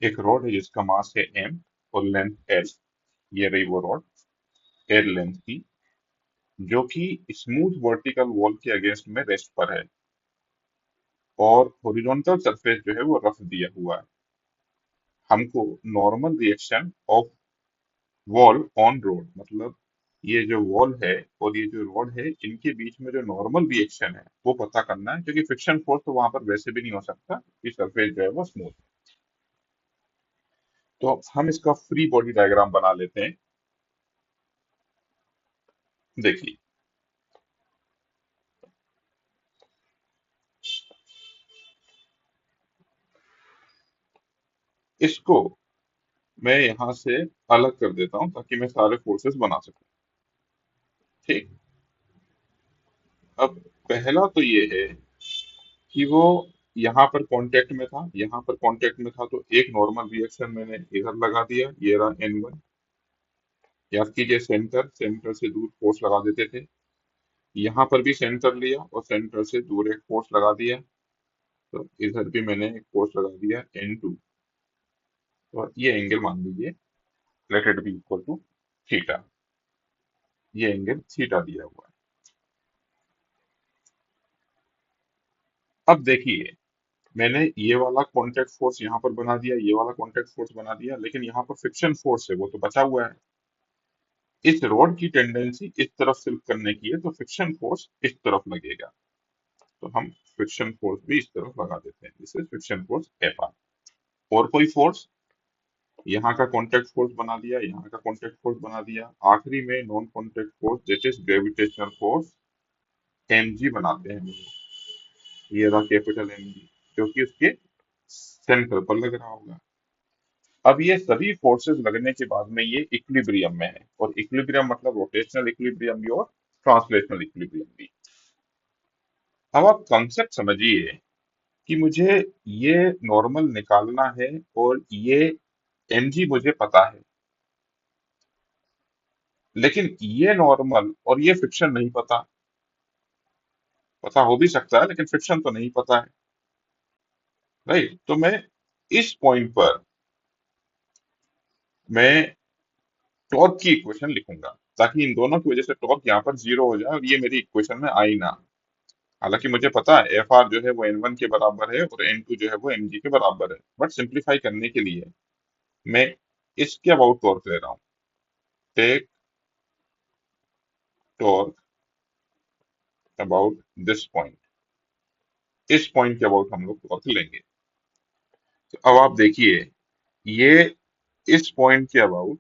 एक रॉड है जिसका मास है m और लेंथ l। ये रही वो रॉड l लेंथ की, जो कि स्मूथ वर्टिकल वॉल के अगेंस्ट में रेस्ट पर है, और हॉरिजॉन्टल सरफेस जो है वो रफ दिया हुआ है। हमको normal reaction of wall on road, मतलब ये जो वॉल है और ये जो रोड है, इनके बीच में जो नॉर्मल रिएक्शन है वो पता करना है, क्योंकि फ्रिक्शन फोर्स तो वहां पर वैसे भी नहीं हो सकता कि सरफेस जो है वो स्मूथ। तो अब हम इसका फ्री बॉडी डायग्राम बना लेते हैं। देखिए, इसको मैं यहाँ से अलग कर देता हूँ ताकि मैं सारे फोर्सेस बना सकूं। ठीक। अब पहला तो ये है कि वो यहाँ पर कांटेक्ट में था, यहाँ पर कांटेक्ट में था, तो एक नॉर्मल रिएक्शन मैंने इधर लगा दिया, ये रहा N1। याद कीजिए, सेंटर सेंटर से दूर फोर्स लगा देते थे। यहाँ पर भी सेंटर लिया और सेंटर से दूर एक फोर्स लगा दिया, तो इधर भी मैंने एक फोर्स लगा दिया N2। और ये एंगल मान लीजिए, let it be equal to theta. ये एंगल थीटा दिया हुआ है। अब देखिए, मैंने ये वाला कॉन्टेक्ट फोर्स यहाँ पर बना दिया, ये वाला कॉन्टेक्ट फोर्स बना दिया, लेकिन यहाँ पर फ्रिक्शन फोर्स है वो तो बचा हुआ है। इस रॉड की टेंडेंसी इस तरफ शिफ्ट करने की है, तो फ्रिक्शन फोर्स इस तरफ लगेगा। तो हम फ्रिक्शन फोर्स भी इस तरफ लगा देते हैं, this is friction force F R. और कोई फोर्स, यहाँ का कॉन्टेक्ट फोर्स बना दिया, यहाँ का कॉन्टेक्ट फोर्स बना दिया, आखिरी में non contact force that is gravitational force M G बनाते हैं हम लोग। ये रहा कैपिटल एम जी, जो कि उसके सेंटर पर लग रहा होगा। अब ये सभी फोर्सेस लगने के बाद में ये इक्विलिब्रियम में है, और इक्विलिब्रियम मतलब रोटेशनल इक्विलिब्रियम भी और ट्रांसलेशनल इक्विलिब्रियम भी। अब आप कंसेप्ट समझिए कि मुझे ये नॉर्मल निकालना है, और ये mg मुझे पता है, लेकिन ये नॉर्मल और ये फ्रिक्शन नहीं पता। पता हो भी सकता है लेकिन फ्रिक्शन तो नहीं पता है, राइट। तो मैं इस पॉइंट पर मैं टॉर्क की इक्वेशन लिखूंगा, ताकि इन दोनों की वजह से टॉर्क यहाँ पर जीरो हो जाए और ये मेरी इक्वेशन में आई ना। हालांकि मुझे पता है एफ आर जो है वो N1 के बराबर है और N2 जो है वो mg के बराबर है, बट सिंप्लीफाई करने के लिए मैं इसके अबाउट टॉर्क ले रहा हूँ। Take torque about this point. इस पॉइंट के अबाउट हम लोग टॉर्क लेंगे। तो अब आप देखिए, ये इस पॉइंट के अबाउट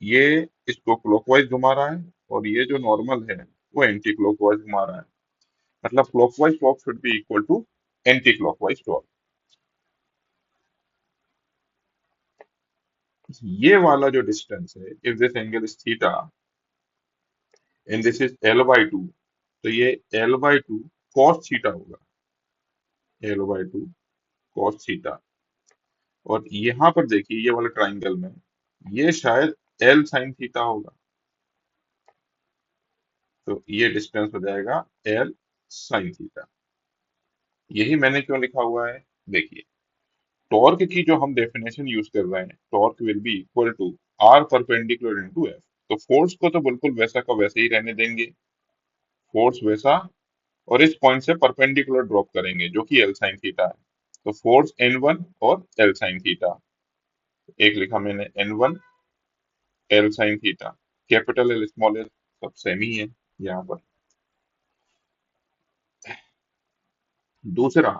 ये इसको क्लॉकवाइज घुमा रहा है, और ये जो नॉर्मल है वो एंटी क्लॉकवाइज घुमा रहा है। मतलब clockwise torque should be equal to anti clockwise torque. ये वाला जो डिस्टेंस है, if this angle is theta and this is L/2, तो ये L/2 cos थीटा होगा। L/2 cos theta. और यहाँ पर देखिए, ये वाले ट्राइंगल में ये शायद L sin थीटा होगा। तो ये डिस्टेंस हो जाएगा L sin थीटा। यही मैंने क्यों लिखा हुआ है, देखिए। टॉर्क की जो हम डेफिनेशन यूज कर रहे हैं, torque will be equal to R perpendicular into F. तो फोर्स को तो बिल्कुल वैसा का वैसे ही रहने देंगे, फोर्स वैसा, और इस पॉइंट से परपेंडिकुलर ड्रॉप करेंगे जो कि एल साइन थीटा है। तो फोर्स N1 और एल साइन थीटा। एक लिखा मैंने N1 L sine theta, capital L small L सब सेम ही है यहाँ पर। दूसरा,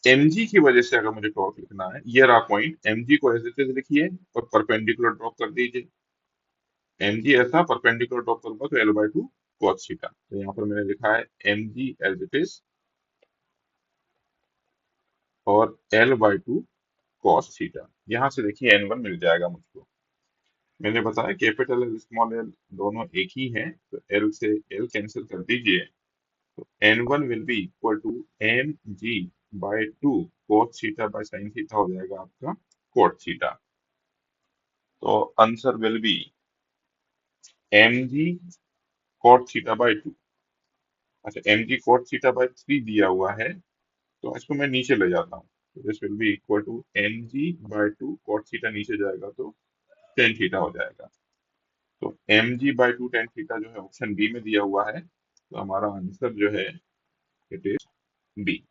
mg की वजह से अगर मुझे टॉर्क लिखना है, ये रहा पॉइंट, mg को एज इट इज लिखिए और परपेंडिकुलर ड्रॉप कर दीजिए। mg ऐसा परपेंडिकुलर ड्रॉप करूंगा तो L/2 cos थीटा। तो यहाँ पर मैंने लिखा है mg एज इट इज और L/2 cos थीटा। यहाँ से देखिए N1 मिल जाएगा मुझको। मैंने बताया कैपिटल एल स्मॉल एल दोनों एक ही हैं, तो एल से एल कैंसिल कर दीजिए। तो N1 will be equal to mg/2 cos theta by sin theta हो जाएगा आपका cot थीटा। तो answer will be mg cot theta. अच्छा, mg cot थीटा/3 दिया हुआ है, तो इसको मैं नीचे ले जाता हूँ। This will be equal to mg/2 cot theta, नीचे जाएगा तो टेन थीटा हो जाएगा। तो mg/2 टेन थीटा जो है ऑप्शन बी में दिया हुआ है, तो हमारा आंसर जो है इट इज बी।